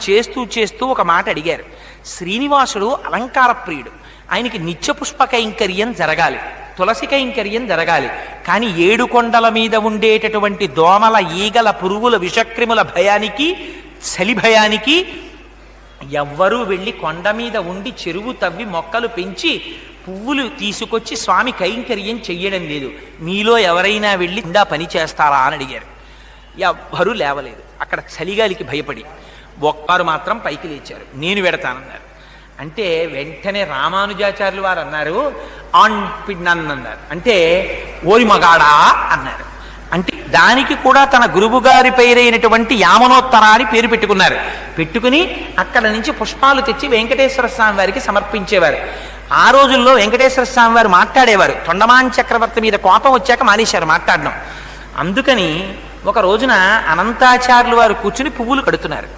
చేస్తూ చేస్తూ ఒక మాట అడిగారు. శ్రీనివాసుడు అలంకార ప్రియుడు, ఆయనకి నిత్య పుష్ప కైంకర్యం జరగాలి, తులసి కైంకర్యం జరగాలి. కానీ 7 కొండల మీద ఉండేటటువంటి దోమల, ఈగల, పురుగుల, విషక్రిముల భయానికి, చలి భయానికి ఎవ్వరూ వెళ్ళి కొండ మీద ఉండి చెరువు తవ్వి మొక్కలు పెంచి పువ్వులు తీసుకొచ్చి స్వామి కైంకర్యం చెయ్యడం లేదు. మీలో ఎవరైనా వెళ్ళి ఇందా పని చేస్తారా అని అడిగారు. ఎవ్వరూ లేవలేదు. అక్కడ చలిగాలికి భయపడి ఒక్కరు మాత్రం పైకి లేచారు. నేను వెడతానన్నారు. అంటే వెంటనే రామానుజాచార్యులు వారు అన్నారు, అన్నారు. అంటే ఓరి మగాడా అన్నారు. అంటే దానికి కూడా తన గురువు గారి పేరైనటువంటి యామనోత్తర అని పేరు పెట్టుకున్నారు. పెట్టుకుని అక్కడ నుంచి పుష్పాలు తెచ్చి వెంకటేశ్వర స్వామి వారికి సమర్పించేవారు. ఆ రోజుల్లో వెంకటేశ్వర స్వామి వారు మాట్లాడేవారు. తొండమాన్ చక్రవర్తి మీద కోపం వచ్చాక మానేశారు మాట్లాడడం. అందుకని ఒక రోజున అనంతాచార్యులు వారు కూర్చుని పువ్వులు కడుతున్నారు.